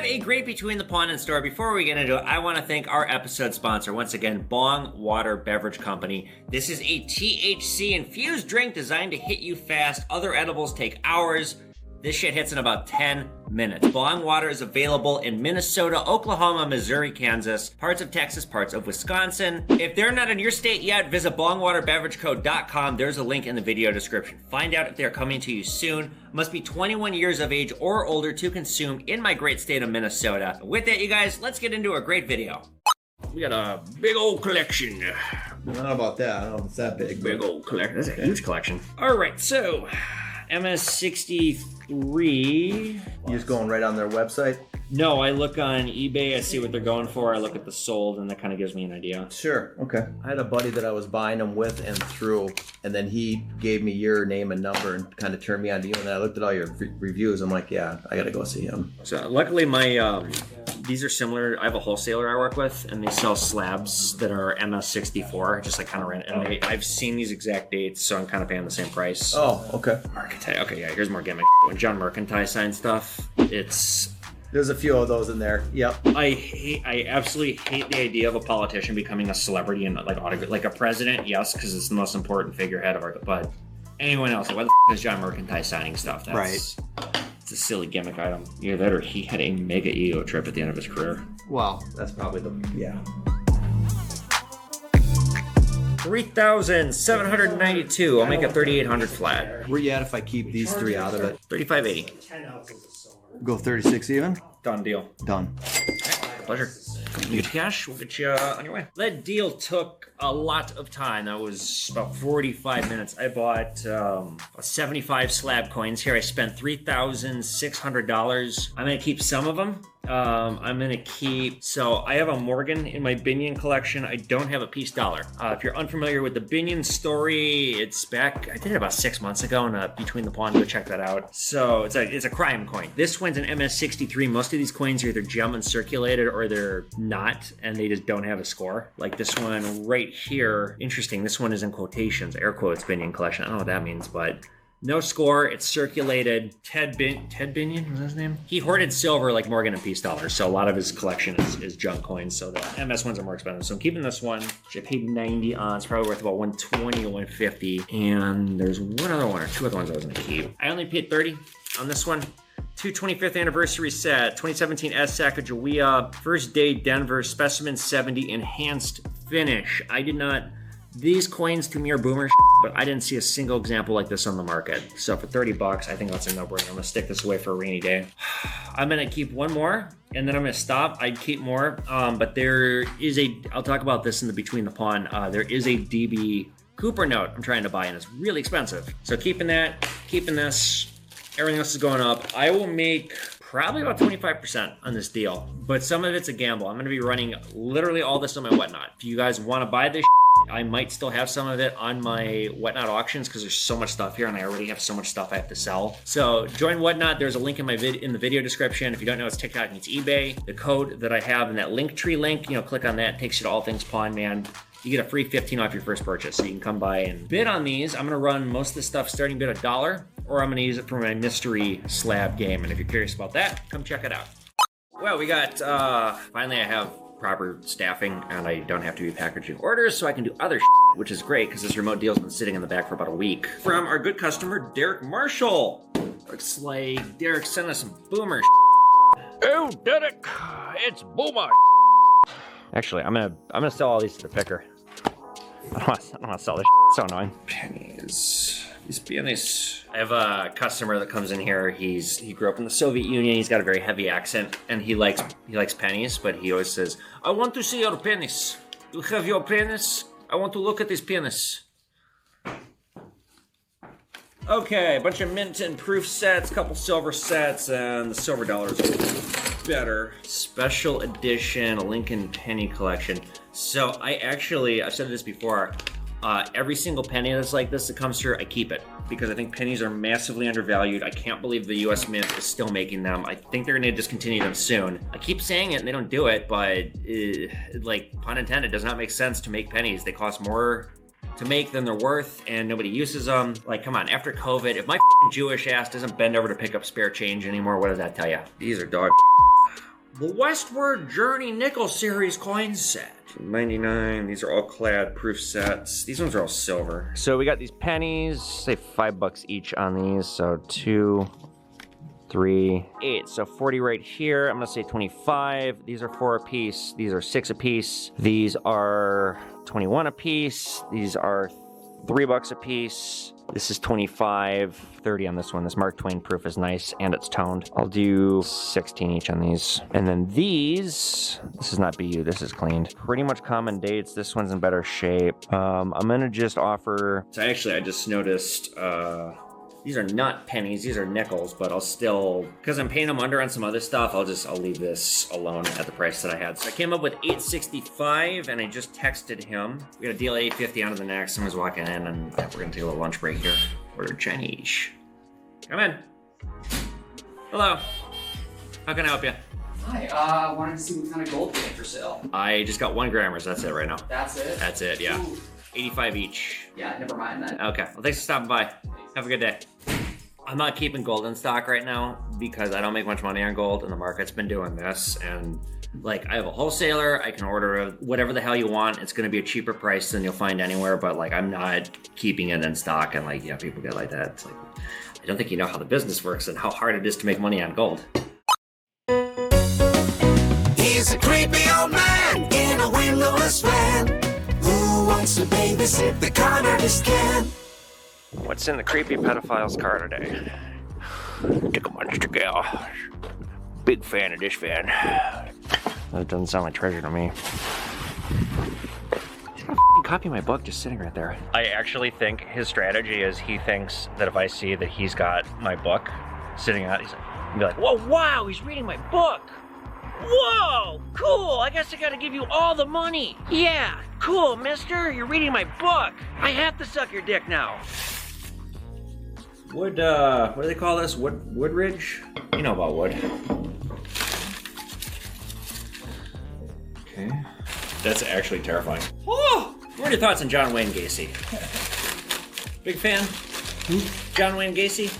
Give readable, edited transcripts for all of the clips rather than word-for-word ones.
have a great Between the Pond and store. Before we get into it, I want to thank our episode sponsor, once again, Bong Water Beverage Company. This is a THC-infused drink designed to hit you fast. Other edibles take hours. This shit hits in about 10 minutes. Bong Water is available in Minnesota, Oklahoma, Missouri, Kansas, parts of Texas, parts of Wisconsin. If they're not in your state yet, visit bongwaterbeverageco.com. There's a link in the video description. Find out if they're coming to you soon. Must be 21 years of age or older to consume in my great state of Minnesota. With that, you guys, let's get into a great video. We got a big old collection. I don't know about that. I don't know if it's that big. Big old collection. That's a huge collection. All right, so MS63. You just going right on their website? No, I look on eBay, I see what they're going for, I look at the sold, and that kind of gives me an idea. Sure, okay. I had a buddy that I was buying them with and through, and then he gave me your name and number and kind of turned me on to you, and then I looked at all your reviews. I'm like, yeah, I gotta go see him. So luckily my, these are similar. I have a wholesaler I work with, and they sell slabs that are MS64, just like kind of random. And I've seen these exact dates, so I'm kind of paying the same price. Oh, okay. Mercantile, okay, yeah, here's more gimmick. When John Mercantile signs stuff, it's... There's a few of those in there. Yep. I absolutely hate the idea of a politician becoming a celebrity and like a president. Yes, because it's the most important figurehead of our. But anyone else, like, why the f is John Mercantile signing stuff? That's, right. It's a silly gimmick item. Either that, or he had a mega ego trip at the end of his career. Well, that's probably the 3,792. I'll make it 3,800 flat. Where you at if I keep these three out of it? 3,580. 10 ounces of silver. Go 36 even? Done deal. Done. Pleasure. You get cash, we'll get you on your way. That deal took a lot of time. That was about 45 minutes. I bought 75 slab coins. Here I spent $3,600. I'm gonna keep some of them. I'm gonna keep, so I have a Morgan in my Bullion collection. I don't have a piece dollar. If you're unfamiliar with the Bullion story, it's back, I did it about 6 months ago in Between the Pond, go check that out. So it's a crime coin. This one's an MS63. Most of these coins are either gem uncirculated or they're not, and they just don't have a score. Like this one right here, interesting, this one is in quotations, air quotes, Bullion collection. I don't know what that means, but no score, it's circulated. Ted Bullion, was his name? He hoarded silver like Morgan and Peace dollars, so a lot of his collection is junk coins, so the MS ones are more expensive. So I'm keeping this one, which I paid 90 on. It's probably worth about 120 or 150. And there's one other one, or two other ones I was gonna keep. I only paid 30 on this one. 25th anniversary set, 2017 S Sacagawea, first day Denver, specimen 70, enhanced finish. I did not, these coins to me are boomer but I didn't see a single example like this on the market. So for 30 bucks, I think that's a no-brainer. I'm gonna stick this away for a rainy day. I'm gonna keep one more and then I'm gonna stop. I'd keep more, but there is I'll talk about this in the Between the Pond. There is a DB Cooper note I'm trying to buy and it's really expensive. So keeping that, keeping this, everything else is going up. I will make probably about 25% on this deal, but some of it's a gamble. I'm gonna be running literally all this on my Whatnot. If you guys wanna buy this, I might still have some of it on my Whatnot auctions because there's so much stuff here and I already have so much stuff I have to sell. So join Whatnot. There's a link in in the video description. If you don't know, it's TikTok and it's eBay. The code that I have in that Linktree link, click on that. It takes you to All Things Pawn Man. You get a free 15 off your first purchase. So you can come by and bid on these. I'm gonna run most of the stuff starting bid $1, or I'm gonna use it for my mystery slab game. And if you're curious about that, come check it out. Well, we got, finally I have proper staffing and I don't have to be packaging orders, so I can do other which is great because this remote deal's been sitting in the back for about a week. From our good customer, Derek Marshall. Looks like Derek sent us some boomer Oh, Derek, it's boomer. Actually, I'm gonna sell all these to the picker. I don't want to sell this. It's so annoying. Pennies. These pennies. I have a customer that comes in here. He grew up in the Soviet Union. He's got a very heavy accent, and he likes pennies. But he always says, "I want to see your pennies. You have your pennies. I want to look at these pennies." Okay, a bunch of mint and proof sets, couple silver sets, and the silver dollars are better. Special edition Lincoln penny collection. So I've said this before, every single penny that's like this that comes through, I keep it because I think pennies are massively undervalued. I can't believe the US Mint is still making them. I think they're gonna discontinue them soon. I keep saying it and they don't do it, but like, pun intended, does not make sense to make pennies. They cost more to make than they're worth and nobody uses them. Like, come on, after COVID, if my Jewish ass doesn't bend over to pick up spare change anymore, what does that tell you? These are dog. The Westward Journey Nickel Series coin set. 99. These are all clad proof sets. These ones are all silver. So we got these pennies, say $5 each on these. So 2, 3, 8. So 40 right here. I'm gonna say 25. These are 4 a piece. These are 6 a piece. These are 21 a piece. These are $3 a piece. This is 25, 30 on this one. This Mark Twain proof is nice and it's toned. I'll do 16 each on these. And then these, this is not BU, this is cleaned. Pretty much common dates. This one's in better shape. I'm gonna just offer, so actually I just noticed, these are not pennies, these are nickels, but I'll still, because I'm paying them under on some other stuff, I'll leave this alone at the price that I had. So I came up with $8.65 and I just texted him. We got a deal at $8.50 on to the next. Someone's walking in and we're gonna take a little lunch break here. Order Chinese. Come in. Hello. How can I help you? Hi, wanted to see what kind of gold you had for sale. I just got 1 grammers, that's it right now. That's it? That's it, yeah. Ooh. 85 each. Yeah, never mind that. Okay, well thanks for stopping by. Have a good day. I'm not keeping gold in stock right now because I don't make much money on gold and the market's been doing this, and like I have a wholesaler, I can order whatever the hell you want. It's gonna be a cheaper price than you'll find anywhere, but like I'm not keeping it in stock, and like, yeah, people get like that. It's like, I don't think you know how the business works and how hard it is to make money on gold. He's a creepy old man in a windowless van who wants to babysit the con artist can. What's in the creepy pedophile's car today? Tickle monster gal. Big fan of this van. That doesn't sound like treasure to me. He's gonna copy my book just sitting right there. I actually think his strategy is he thinks that if I see that he's got my book sitting out, he's gonna be like, whoa, wow, he's reading my book. Whoa, cool, I guess I gotta give you all the money. Yeah, cool, mister, you're reading my book. I have to suck your dick now. Wood, what do they call this? Woodridge? You know about wood. Okay. That's actually terrifying. Oh! What are your thoughts on John Wayne Gacy? Big fan? John Wayne Gacy?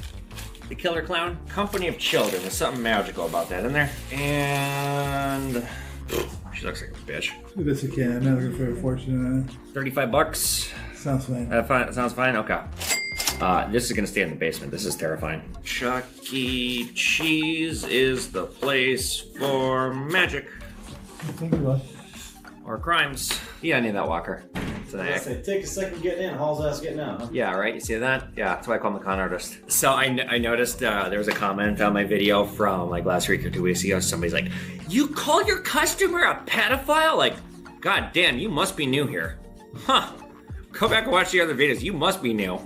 The killer clown? Company of Children. There's something magical about that in there. And she looks like a bitch. Do this again. I'm not looking for a fortune. $35. Sounds fine. Sounds fine? Okay. This is gonna stay in the basement. This is terrifying. Chuck E. Cheese is the place for magic. Thank you, boss. Or crimes. Yeah, I need that walker. It's an act. Take a second getting in, hauls ass getting out, huh? Yeah, right? You see that? Yeah, that's why I call him the con artist. So I noticed there was a comment on my video from like last week or 2 weeks ago. Somebody's like, you call your customer a pedophile? Like, god damn, you must be new here. Huh. Go back and watch the other videos. You must be new.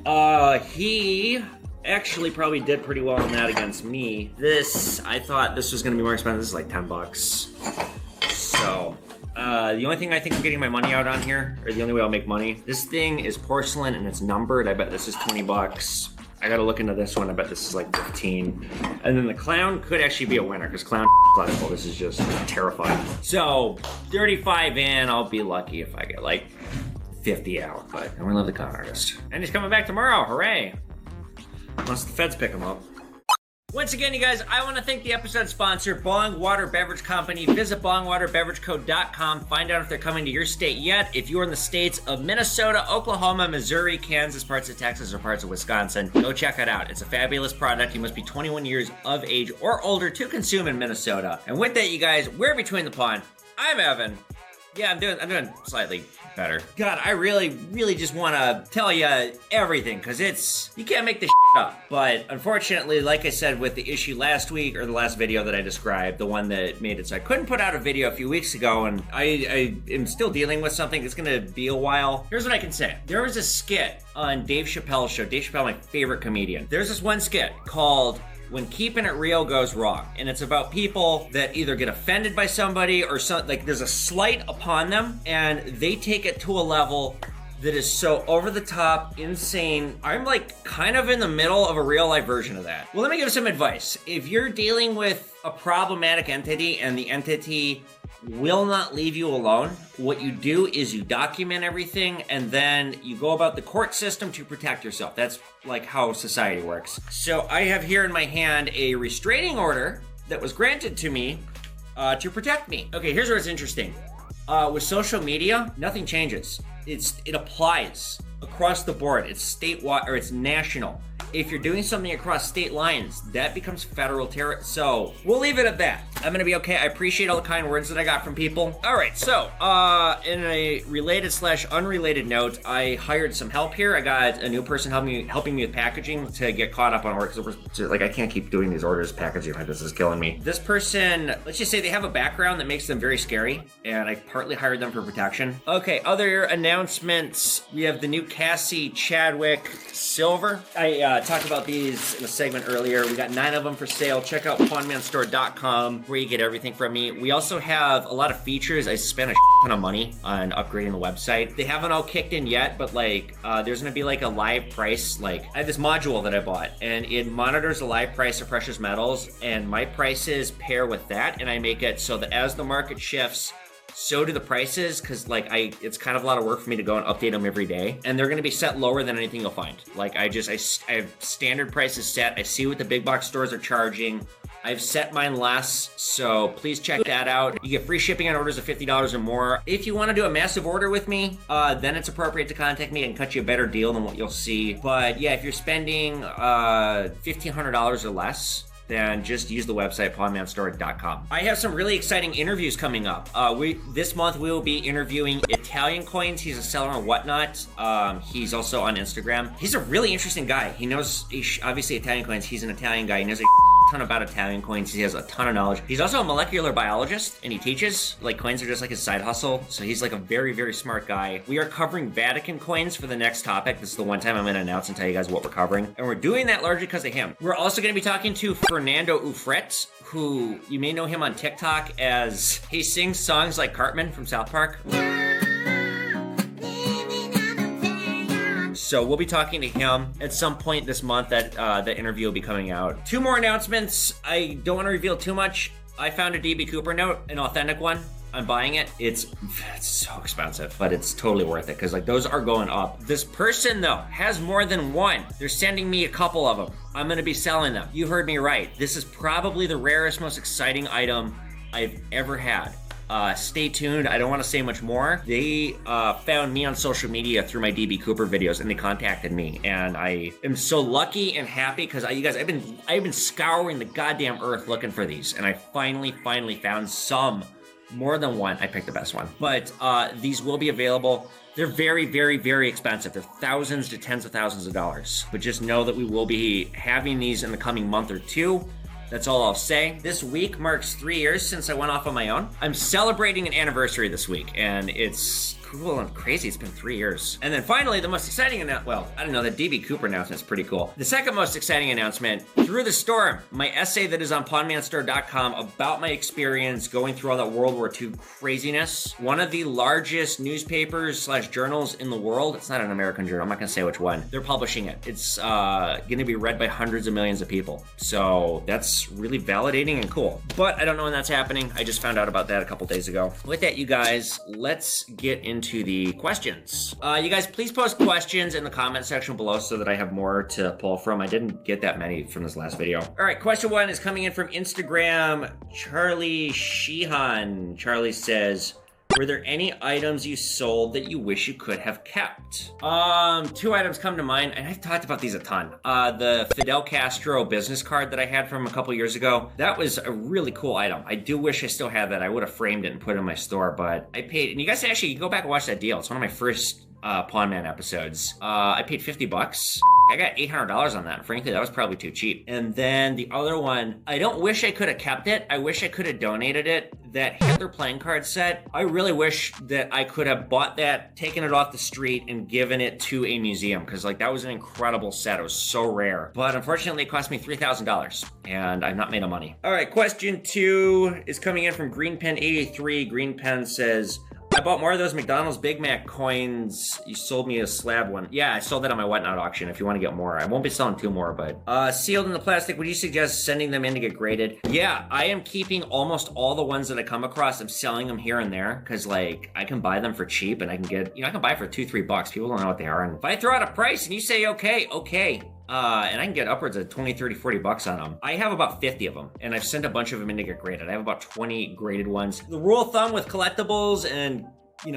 He actually probably did pretty well on that against me. This, I thought this was gonna be more expensive. This is like $10. So, the only thing I think I'm getting my money out on here, or the only way I'll make money, this thing is porcelain and it's numbered. I bet this is $20. I gotta look into this one. I bet this is like 15. And then the clown could actually be a winner because clown collectible. This is just terrifying. So 35 in, I'll be lucky if I get like 50 out, but I'm gonna love the con artist. And he's coming back tomorrow, hooray. Unless the feds pick him up. Once again, you guys, I want to thank the episode sponsor, Bong Water Beverage Company. Visit bongwaterbeverageco.com. Find out if they're coming to your state yet. If you're in the states of Minnesota, Oklahoma, Missouri, Kansas, parts of Texas, or parts of Wisconsin, go check it out. It's a fabulous product. You must be 21 years of age or older to consume in Minnesota. And with that, you guys, we're between the pond. I'm Evan. Yeah, I'm doing slightly better. God, I really just want to tell you everything, because you can't make this up. But unfortunately, like I said with the issue last week, or the last video that I described, the one that made it so I couldn't put out a video a few weeks ago, and I am still dealing with something. It's gonna be a while. Here's what I can say. There was a skit on Dave Chappelle's show. Dave Chappelle, my favorite comedian. There's this one skit called When Keeping It Real Goes Wrong, and it's about people that either get offended by somebody or like there's a slight upon them and they take it to a level that is so over the top, insane. I'm like kind of in the middle of a real life version of that. Well, let me give some advice. If you're dealing with a problematic entity and the entity will not leave you alone, what you do is you document everything and then you go about the court system to protect yourself. That's like how society works. So I have here in my hand a restraining order that was granted to me to protect me. Okay, here's where it's interesting. With social media, nothing changes. It applies across the board. It's statewide, or it's national. If you're doing something across state lines, that becomes federal territory. So we'll leave it at that. I'm gonna be okay. I appreciate all the kind words that I got from people. All right, so in a related / unrelated note, I hired some help here. I got a new person helping me with packaging to get caught up on orders. Like, I can't keep doing these orders packaging. This is killing me. This person, let's just say they have a background that makes them very scary, and I partly hired them for protection. Okay, other announcements. We have the new Cassie Chadwick Silver. I talked about these in a segment earlier. We got 9 of them for sale. Check out pawnmanstore.com where you get everything from me. We also have a lot of features. I spent a ton of money on upgrading the website. They haven't all kicked in yet, but like there's gonna be like a live price. Like, I have this module that I bought, and it monitors the live price of precious metals, and my prices pair with that, and I make it so that as the market shifts, so do the prices, because like it's kind of a lot of work for me to go and update them every day, and they're going to be set lower than anything you'll find. Like, I have standard prices set. I see what the big box stores are charging. I've set mine less, so please check that out. You get free shipping on orders of $50 or more. If you want to do a massive order with me, then it's appropriate to contact me and cut you a better deal than what you'll see. But yeah, if you're spending $1,500 or less, then just use the website pawnmanstore.com. I have some really exciting interviews coming up. This month we will be interviewing Italian Coins. He's a seller on Whatnot. He's also on Instagram. He's a really interesting guy. He knows, obviously, Italian Coins. He's an Italian guy. He knows a ton about Italian coins. He has a ton of knowledge. He's also a molecular biologist, and he teaches. Like, coins are just like his side hustle. So he's like a very, very smart guy. We are covering Vatican coins for the next topic. This is the one time I'm going to announce and tell you guys what we're covering. And we're doing that largely because of him. We're also going to be talking to Fernando Ufret, who you may know him on TikTok as he sings songs like Cartman from South Park. So we'll be talking to him at some point this month. That the interview will be coming out. 2 more announcements. I don't want to reveal too much. I found a DB Cooper note, an authentic one. I'm buying it. It's so expensive, but it's totally worth it because like those are going up. This person though has more than one. They're sending me a couple of them. I'm gonna be selling them. You heard me right. This is probably the rarest, most exciting item I've ever had. Stay tuned. I don't want to say much more. They found me on social media through my DB Cooper videos, and they contacted me, and I am so lucky and happy because you guys, I've been scouring the goddamn earth looking for these, and I finally found some. More than one. I picked the best one, but these will be available. They're very, very, very expensive. They're thousands to tens of thousands of dollars, but just know that we will be having these in the coming month or 2. That's all I'll say. This week marks 3 years since I went off on my own. I'm celebrating an anniversary this week, and it's cool and crazy. It's been 3 years. And then finally, the most exciting announcement, well, I don't know, the DB Cooper announcement is pretty cool. The second most exciting announcement, Through the Storm, my essay that is on pawnmanstore.com about my experience going through all that World War II craziness. One of the largest newspapers / journals in the world. It's not an American journal. I'm not going to say which one. They're publishing it. It's going to be read by hundreds of millions of people. So that's really validating and cool. But I don't know when that's happening. I just found out about that a couple days ago. With that, you guys, let's get into the questions. You guys, please post questions in the comment section below so that I have more to pull from. I didn't get that many from this last video. All right, question 1 is coming in from Instagram. Charlie Sheehan. Charlie says, were there any items you sold that you wish you could have kept? 2 items come to mind, and I've talked about these a ton. The Fidel Castro business card that I had from a couple years ago, that was a really cool item. I do wish I still had that. I would have framed it and put it in my store, but I paid, and you guys actually, you can go back and watch that deal. It's one of my first Pawn Man episodes. I paid $50. I got $800 on that. Frankly, that was probably too cheap. And then the other one, I don't wish I could have kept it. I wish I could have donated it. That Hitler playing card set, I really wish that I could have bought that, taken it off the street, and given it to a museum, because like that was an incredible set. It was so rare. But unfortunately, it cost me $3,000, and I've not made a money. All right, question 2 is coming in from GreenPen83. GreenPen says, I bought more of those McDonald's Big Mac coins. You sold me a slab one. Yeah, I sold that on my Whatnot auction if you want to get more. I won't be selling 2 more, but sealed in the plastic, would you suggest sending them in to get graded? Yeah, I am keeping almost all the ones that I come across. I'm selling them here and there because like I can buy them for cheap and I can get, I can buy for $2-3. People don't know what they are. And if I throw out a price and you say, okay, and I can get upwards of 20, 30, 40 bucks on them. I have about 50 of them, and I've sent a bunch of them in to get graded. I have about 20 graded ones. The rule of thumb with collectibles and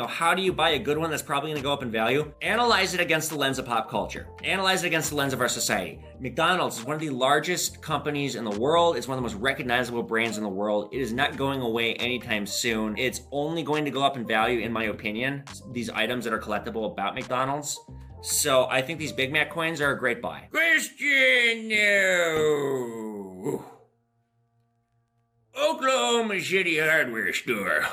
how do you buy a good one that's probably gonna go up in value? Analyze it against the lens of pop culture. Analyze it against the lens of our society. McDonald's is one of the largest companies in the world. It's one of the most recognizable brands in the world. It is not going away anytime soon. It's only going to go up in value, in my opinion, these items that are collectible about McDonald's. So I think these Big Mac coins are a great buy. Question no. Oklahoma City hardware store.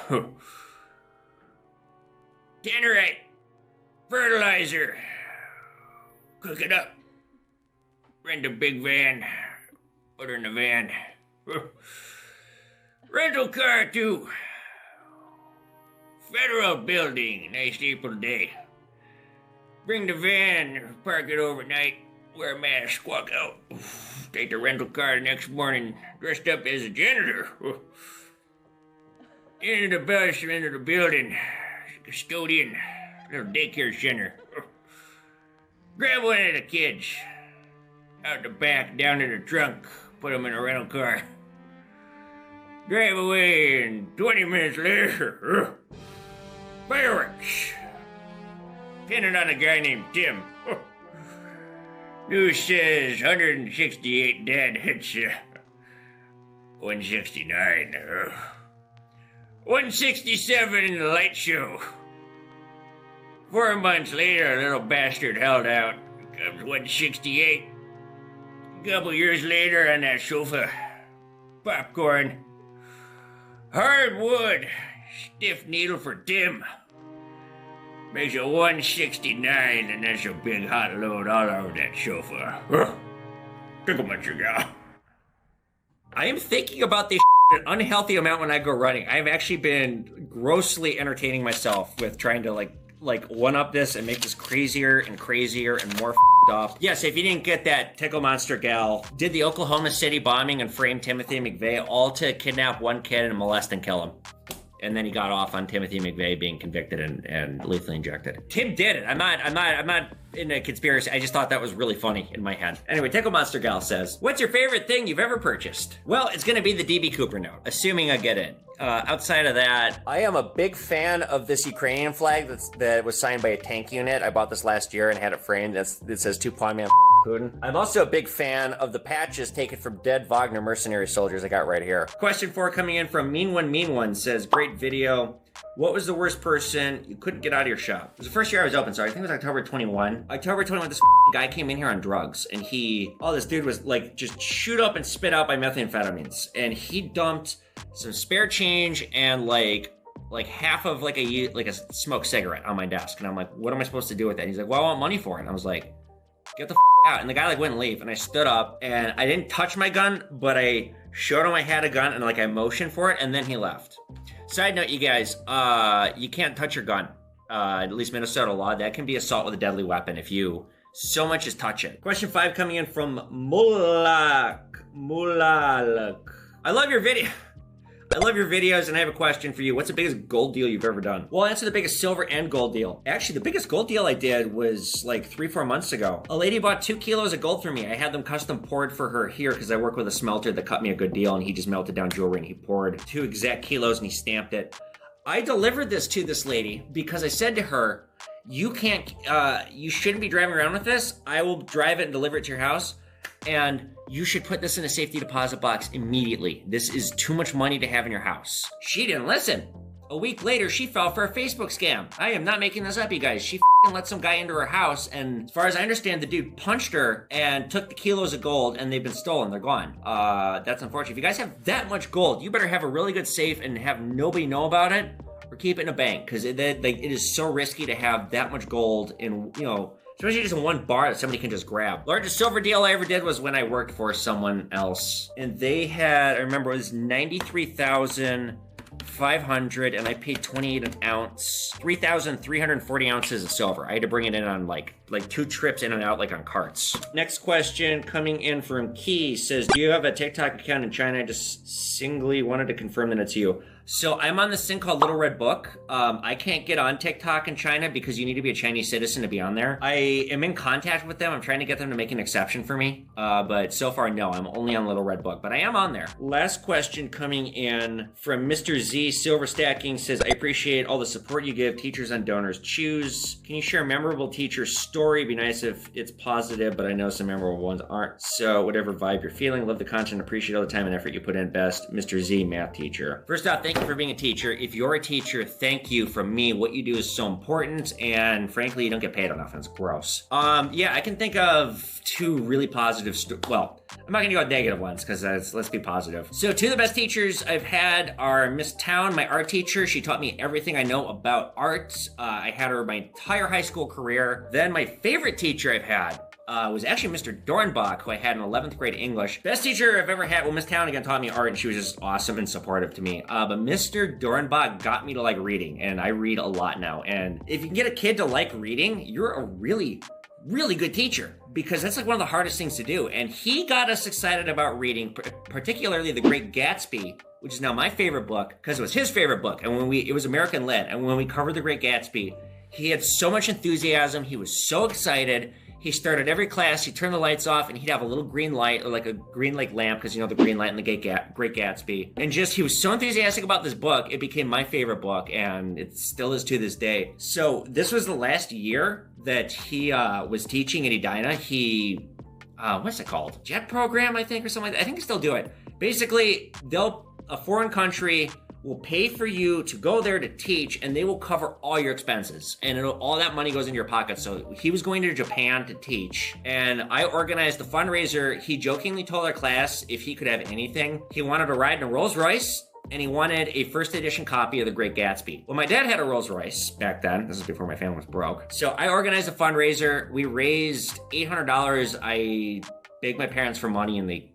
Tannerite, fertilizer, cook it up, rent a big van, put her in the van, rental car too, federal building, nice April day, bring the van, park it overnight, wear a mask, walk out, take the rental car the next morning, dressed up as a janitor, into the bus, into the building, custodian, little daycare center. Grab one of the kids. Out the back, down in the trunk. Put them in a rental car. Drive away, and 20 minutes later, fireworks. Pinning on a guy named Tim. News says 168 dead. It's 169. 167 in the light show. 4 months later, a little bastard held out. Comes 168. A couple years later on that sofa. Popcorn. Hard wood. Stiff needle for Tim. Makes a 169, and that's a big hot load all over that sofa. Tickle my gal. I am thinking about this an unhealthy amount when I go running. I've actually been grossly entertaining myself with trying to like one-up this and make this crazier and crazier and more up. Yes, if you didn't get that, Tickle Monster Gal did the Oklahoma City bombing and framed Timothy McVeigh all to kidnap one kid and molest and kill him. And then he got off on Timothy McVeigh being convicted and lethally injected. Tim did it. I'm not in a conspiracy. I just thought that was really funny in my head. Anyway, Tickle Monster Gal says, what's your favorite thing you've ever purchased? Well, it's gonna be the DB Cooper note, assuming I get it. Outside of that, I am a big fan of this Ukrainian flag that was signed by a tank unit. I bought this last year and had it framed. It says "To Pawn Man Putin." I'm also a big fan of the patches taken from dead Wagner mercenary soldiers I got right here. Question 4 coming in from Mean One says, great video. What was the worst person you couldn't get out of your shop? It was the first year I was open, so I think it was October 21. October 21, this guy came in here on drugs, and this dude was like just chewed up and spit out by methamphetamines, and he dumped some spare change and like half of like a smoked cigarette on my desk, and I'm like, what am I supposed to do with that? And he's like, well, I want money for it. And I was like, get the out. And the guy like wouldn't leave, and I stood up and I didn't touch my gun, but I showed him I had a gun and like I motioned for it, and then he left. Side note, you guys, you can't touch your gun. At least Minnesota law, that can be assault with a deadly weapon if you so much as touch it. Question 5 coming in from Mulak. I love your video. I love your videos, and I have a question for you. What's the biggest gold deal you've ever done? Well, I'll answer the biggest silver and gold deal. Actually, the biggest gold deal I did was like 3-4 months ago. A lady bought 2 kilos of gold from me. I had them custom poured for her here because I work with a smelter that cut me a good deal, and he just melted down jewelry, and he poured 2 exact kilos, and he stamped it. I delivered this to this lady because I said to her, you shouldn't be driving around with this. I will drive it and deliver it to your house. And you should put this in a safety deposit box immediately. This is too much money to have in your house. She didn't listen. A week later, she fell for a Facebook scam. I am not making this up, you guys. She let some guy into her house, and as far as I understand, the dude punched her and took the kilos of gold, and they've been stolen. They're gone. That's unfortunate. If you guys have that much gold, you better have a really good safe and have nobody know about it, or keep it in a bank, because it is so risky to have that much gold in, especially just in one bar that somebody can just grab. Largest silver deal I ever did was when I worked for someone else. And they had, I remember it was 93,500, and I paid 28 an ounce, 3,340 ounces of silver. I had to bring it in on like 2 trips in and out, like on carts. Next question coming in from Key says, do you have a TikTok account in China? I just singly wanted to confirm that it's you. So I'm on this thing called Little Red Book. I can't get on TikTok in China because you need to be a Chinese citizen to be on there. I am in contact with them. I'm trying to get them to make an exception for me. But so far, no, I'm only on Little Red Book, but I am on there. Last question coming in from Mr. Z Silver Stacking says, I appreciate all the support you give teachers and donors choose. Can you share a memorable teacher story? Be nice if it's positive, but I know some memorable ones aren't. So whatever vibe you're feeling, love the content, appreciate all the time and effort you put in. Best, Mr. Z, math teacher. First off, thank you for being a teacher. If you're a teacher, thank you from me. What you do is so important, and frankly, you don't get paid enough, and it's gross. Yeah, I can think of two really positive, well, I'm not gonna go with negative ones, because let's be positive. So two of the best teachers I've had are Miss Town, my art teacher. She taught me everything I know about art. I had her my entire high school career. Then my favorite teacher I've had was actually Mr. Dornbach, who I had in 11th grade English. Best teacher I've ever had. Well, Miss Town again taught me art, and she was just awesome and supportive to me. But Mr. Dornbach got me to like reading, and I read a lot now. And if you can get a kid to like reading, you're a really good teacher, because that's like one of the hardest things to do. And he got us excited about reading, particularly The Great Gatsby, which is now my favorite book, because it was his favorite book. And it was American led. And when we covered The Great Gatsby, he had so much enthusiasm. He was so excited. He started every class, he'd turn the lights off, and he'd have a little green light, or like a green like lamp, because you know the green light in the Great Gatsby. And he was so enthusiastic about this book, it became my favorite book, and it still is to this day. So this was the last year that he was teaching at Edina. He, what's it called? JET program, I think, or something like that. I think they still do it. Basically, a foreign country will pay for you to go there to teach, and they will cover all your expenses, and all that money goes in your pocket. So he was going to Japan to teach, and I organized the fundraiser. He jokingly told our class if he could have anything, he wanted to ride in a Rolls Royce, and he wanted a first edition copy of The Great Gatsby. Well, my dad had a Rolls Royce back then. This is before my family was broke. So I organized a fundraiser. We raised $800. I begged my parents for money, and they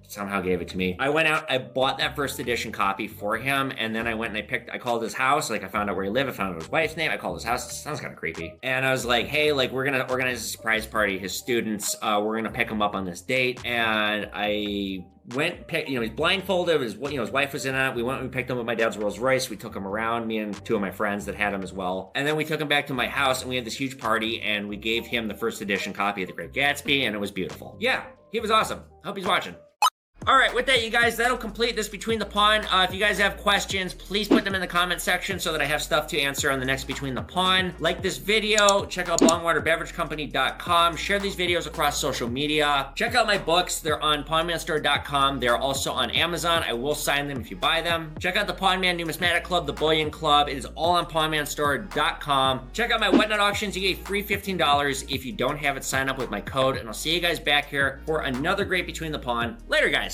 somehow gave it to me. I went out, I bought that first edition copy for him, and then I went and I called his house, like I found out where he lived, I found out his wife's name, I called his house. It sounds kind of creepy. And I was like, hey, like we're gonna organize a surprise party, his students, we're gonna pick him up on this date. And I went, he's blindfolded, his wife was in it. We went and we picked him up my dad's Rolls Royce. We took him around, me and two of my friends that had him as well. And then we took him back to my house, and we had this huge party, and we gave him the first edition copy of The Great Gatsby, and it was beautiful. Yeah, he was awesome. Hope he's watching. All right, with that, you guys, that'll complete this Between the Pawn. If you guys have questions, please put them in the comment section so that I have stuff to answer on the next Between the Pawn. Like this video, check out longwaterbeveragecompany.com, share these videos across social media. Check out my books, they're on pawnmanstore.com. They're also on Amazon. I will sign them if you buy them. Check out the Pawnman Numismatic Club, the Bullion Club. It is all on pawnmanstore.com. Check out my Whatnot auctions. You get free $15. If you don't have it, sign up with my code, and I'll see you guys back here for another great Between the Pawn. Later, guys.